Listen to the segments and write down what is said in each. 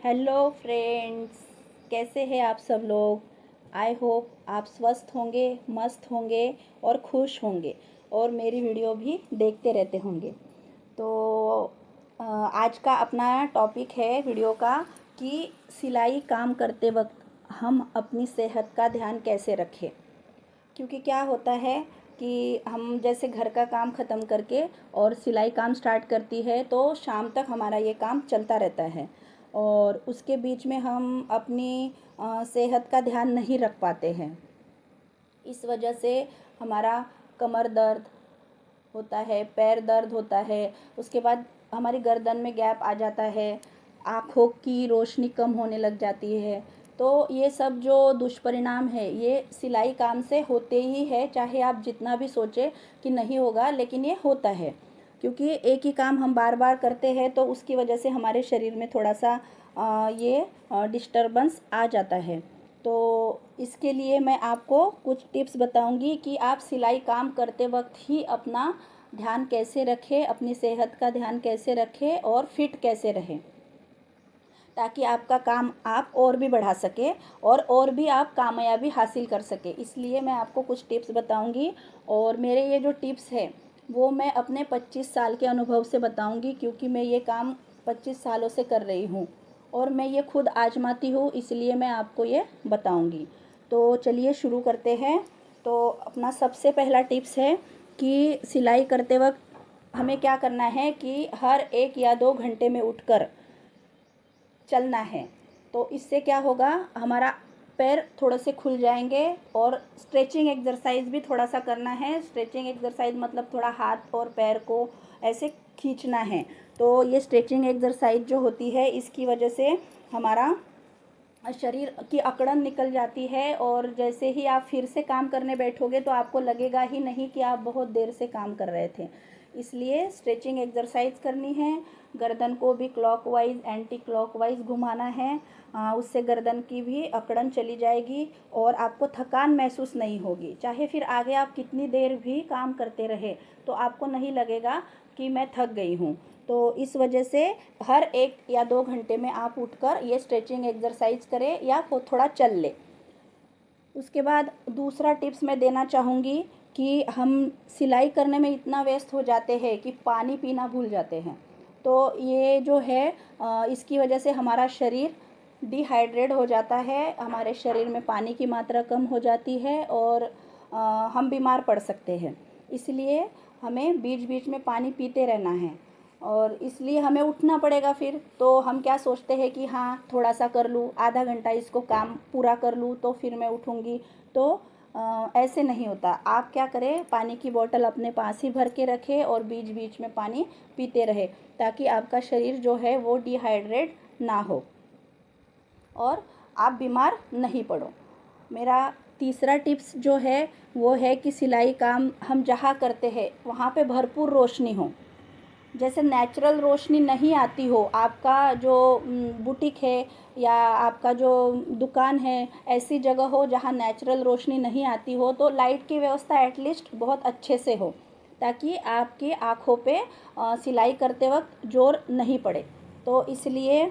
Hello friends, कैसे हैं आप सब लोग। आई होप आप स्वस्थ होंगे, मस्त होंगे और खुश होंगे और मेरी वीडियो भी देखते रहते होंगे। तो आज का अपना टॉपिक है वीडियो का कि सिलाई काम करते वक्त हम अपनी सेहत का ध्यान कैसे रखें। क्योंकि क्या होता है कि हम जैसे घर का काम ख़त्म करके और सिलाई काम स्टार्ट करती है तो शाम तक हमारा ये काम चलता रहता है और उसके बीच में हम अपनी सेहत का ध्यान नहीं रख पाते हैं। इस वजह से हमारा कमर दर्द होता है, पैर दर्द होता है, उसके बाद हमारी गर्दन में गैप आ जाता है, आँखों की रोशनी कम होने लग जाती है। तो ये सब जो दुष्परिणाम है ये सिलाई काम से होते ही है, चाहे आप जितना भी सोचें कि नहीं होगा, लेकिन ये होता है। क्योंकि एक ही काम हम बार बार करते हैं तो उसकी वजह से हमारे शरीर में थोड़ा सा ये डिस्टरबेंस आ जाता है। तो इसके लिए मैं आपको कुछ टिप्स बताऊंगी कि आप सिलाई काम करते वक्त ही अपना ध्यान कैसे रखें, अपनी सेहत का ध्यान कैसे रखें और फिट कैसे रहें, ताकि आपका काम आप और भी बढ़ा सके और भी आप कामयाबी हासिल कर सके। इसलिए मैं आपको कुछ टिप्स बताऊंगी और मेरे ये जो टिप्स है वो मैं अपने 25 साल के अनुभव से बताऊंगी, क्योंकि मैं ये काम 25 सालों से कर रही हूँ और मैं ये खुद आजमाती हूँ, इसलिए मैं आपको ये बताऊंगी। तो चलिए शुरू करते हैं। तो अपना सबसे पहला टिप्स है कि सिलाई करते वक्त हमें क्या करना है कि हर 1 या 2 घंटे में उठकर चलना है। तो इससे क्या होगा, हमारा पैर थोड़े से खुल जाएंगे और स्ट्रेचिंग एक्सरसाइज भी थोड़ा सा करना है। स्ट्रेचिंग एक्सरसाइज मतलब थोड़ा हाथ और पैर को ऐसे खींचना है। तो ये स्ट्रेचिंग एक्सरसाइज जो होती है इसकी वजह से हमारा शरीर की अकड़न निकल जाती है और जैसे ही आप फिर से काम करने बैठोगे तो आपको लगेगा ही नहीं कि आप बहुत देर से काम कर रहे थे। इसलिए स्ट्रेचिंग एक्सरसाइज करनी है। गर्दन को भी क्लॉकवाइज एंटी क्लॉकवाइज घुमाना है। उससे गर्दन की भी अकड़न चली जाएगी और आपको थकान महसूस नहीं होगी। चाहे फिर आगे आप कितनी देर भी काम करते रहे तो आपको नहीं लगेगा कि मैं थक गई हूँ। तो इस वजह से हर 1 या 2 घंटे में आप उठकर ये स्ट्रेचिंग एक्सरसाइज करें या थोड़ा चल ले। उसके बाद दूसरा टिप्स मैं देना चाहूँगी कि हम सिलाई करने में इतना व्यस्त हो जाते हैं कि पानी पीना भूल जाते हैं। तो ये जो है इसकी वजह से हमारा शरीर डिहाइड्रेट हो जाता है, हमारे शरीर में पानी की मात्रा कम हो जाती है और हम बीमार पड़ सकते हैं। इसलिए हमें बीच बीच में पानी पीते रहना है और इसलिए हमें उठना पड़ेगा। फिर तो हम क्या सोचते हैं कि हाँ थोड़ा सा कर लूँ, आधा घंटा इसको काम पूरा कर लूँ तो फिर मैं उठूँगी। तो ऐसे नहीं होता। आप क्या करें, पानी की बोतल अपने पास ही भर के रखें और बीच बीच में पानी पीते रहे, ताकि आपका शरीर जो है वो डिहाइड्रेट ना हो और आप बीमार नहीं पड़ो। मेरा तीसरा टिप्स जो है वो है कि सिलाई काम हम जहाँ करते हैं वहाँ पे भरपूर रोशनी हो। जैसे नेचुरल रोशनी नहीं आती हो, आपका जो बुटीक है या आपका जो दुकान है ऐसी जगह हो जहाँ नेचुरल रोशनी नहीं आती हो, तो लाइट की व्यवस्था एटलीस्ट बहुत अच्छे से हो, ताकि आपकी आँखों पे सिलाई करते वक्त जोर नहीं पड़े। तो इसलिए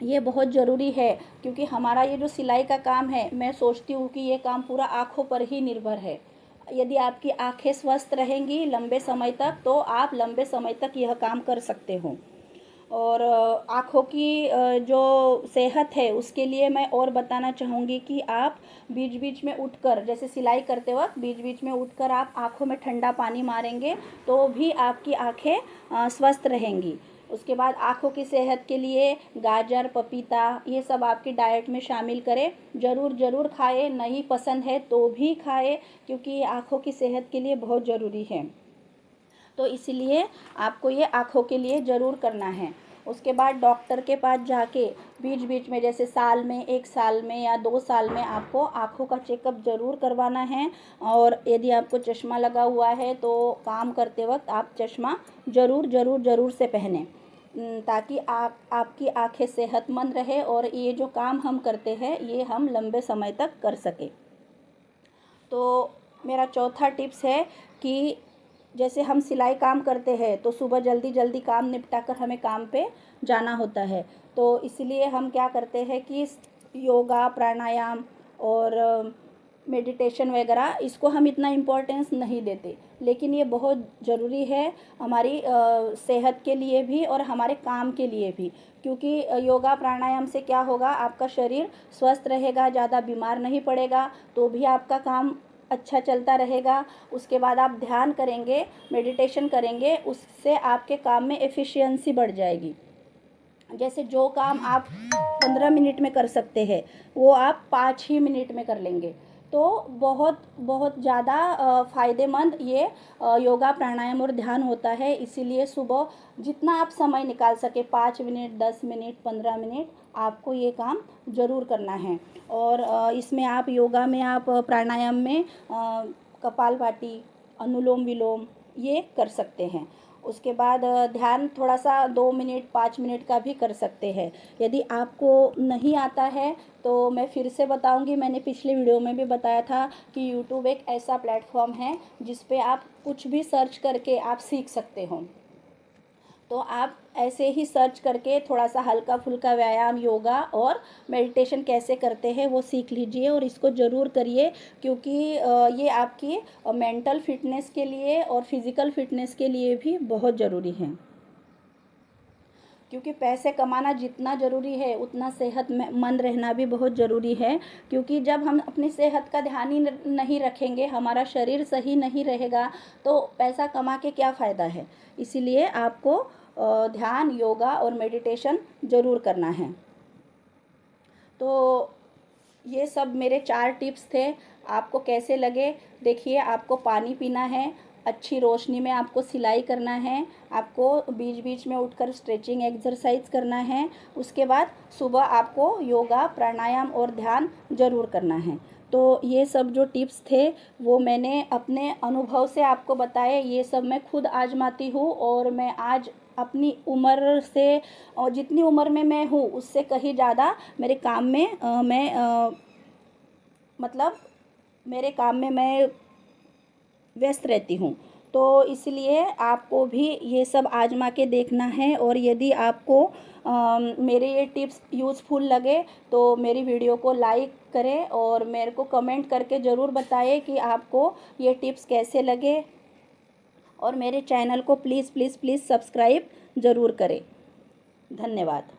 ये बहुत ज़रूरी है, क्योंकि हमारा ये जो सिलाई का काम है मैं सोचती हूँ कि ये काम पूरा आँखों पर ही निर्भर है। यदि आपकी आँखें स्वस्थ रहेंगी लंबे समय तक तो आप लंबे समय तक यह काम कर सकते हो। और आँखों की जो सेहत है उसके लिए मैं और बताना चाहूँगी कि आप बीच बीच में उठकर, जैसे सिलाई करते वक्त बीच बीच में उठकर आप आँखों में ठंडा पानी मारेंगे तो भी आपकी आँखें स्वस्थ रहेंगी। उसके बाद आँखों की सेहत के लिए गाजर, पपीता ये सब आपकी डाइट में शामिल करें। ज़रूर ज़रूर खाएं, नहीं पसंद है तो भी खाएं, क्योंकि ये आँखों की सेहत के लिए बहुत ज़रूरी है। तो इसलिए आपको ये आँखों के लिए ज़रूर करना है। उसके बाद डॉक्टर के पास जाके बीच बीच में, जैसे साल में 1 साल में या 2 साल में आपको आँखों का चेकअप ज़रूर करवाना है। और यदि आपको चश्मा लगा हुआ है तो काम करते वक्त आप चश्मा ज़रूर ज़रूर ज़रूर से पहनें, ताकि आपकी आँखें सेहतमंद रहे और ये जो काम हम करते हैं ये हम लंबे समय तक कर सकें। तो मेरा चौथा टिप्स है कि जैसे हम सिलाई काम करते हैं तो सुबह जल्दी जल्दी काम निपटा कर हमें काम पे जाना होता है, तो इसलिए हम क्या करते हैं कि योगा प्राणायाम और मेडिटेशन वगैरह इसको हम इतना इम्पोर्टेंस नहीं देते, लेकिन ये बहुत ज़रूरी है हमारी सेहत के लिए भी और हमारे काम के लिए भी। क्योंकि योगा प्राणायाम से क्या होगा, आपका शरीर स्वस्थ रहेगा, ज़्यादा बीमार नहीं पड़ेगा, तो भी आपका काम अच्छा चलता रहेगा। उसके बाद आप ध्यान करेंगे, मेडिटेशन करेंगे, उससे आपके काम में एफिशिएंसी बढ़ जाएगी। जैसे जो काम आप 15 मिनट में कर सकते हैं वो आप 5 ही मिनट में कर लेंगे। तो बहुत बहुत ज़्यादा फ़ायदेमंद ये योगा प्राणायाम और ध्यान होता है। इसीलिए सुबह जितना आप समय निकाल सके, 5 मिनट, 10 मिनट, 15 मिनट, आपको ये काम ज़रूर करना है। और इसमें आप योगा में, आप प्राणायाम में कपालभाति, अनुलोम विलोम ये कर सकते हैं। उसके बाद ध्यान थोड़ा सा 2 मिनट 5 मिनट का भी कर सकते हैं। यदि आपको नहीं आता है तो मैं फिर से बताऊंगी, मैंने पिछले वीडियो में भी बताया था कि यूट्यूब एक ऐसा प्लेटफॉर्म है जिस पे आप कुछ भी सर्च करके आप सीख सकते हो। तो आप ऐसे ही सर्च करके थोड़ा सा हल्का फुल्का व्यायाम, योगा और मेडिटेशन कैसे करते हैं वो सीख लीजिए और इसको ज़रूर करिए। क्योंकि ये आपकी मेंटल फिटनेस के लिए और फिज़िकल फिटनेस के लिए भी बहुत ज़रूरी है। क्योंकि पैसे कमाना जितना ज़रूरी है उतना सेहत में मंद रहना भी बहुत ज़रूरी है। क्योंकि जब हम अपनी सेहत का ध्यान ही नहीं रखेंगे, हमारा शरीर सही नहीं रहेगा, तो पैसा कमा के क्या फ़ायदा है। इसीलिए आपको ध्यान, योगा और मेडिटेशन ज़रूर करना है। तो ये सब मेरे 4 टिप्स थे। आपको कैसे लगे देखिए। आपको पानी पीना है, अच्छी रोशनी में आपको सिलाई करना है, आपको बीच बीच में उठकर स्ट्रेचिंग एक्सरसाइज करना है। उसके बाद सुबह आपको योगा प्राणायाम और ध्यान ज़रूर करना है। तो ये सब जो टिप्स थे वो मैंने अपने अनुभव से आपको बताए। ये सब मैं खुद आजमाती हूँ और मैं आज अपनी उम्र से, और जितनी उम्र में मैं हूँ उससे कहीं ज़्यादा मेरे काम में मतलब मेरे काम में मैं व्यस्त रहती हूँ। तो इसलिए आपको भी ये सब आजमा के देखना है। और यदि आपको मेरे ये टिप्स यूज़फुल लगे तो मेरी वीडियो को लाइक करें और मेरे को कमेंट करके ज़रूर बताएं कि आपको ये टिप्स कैसे लगे। और मेरे चैनल को प्लीज़ प्लीज़ प्लीज़ सब्सक्राइब ज़रूर करें। धन्यवाद।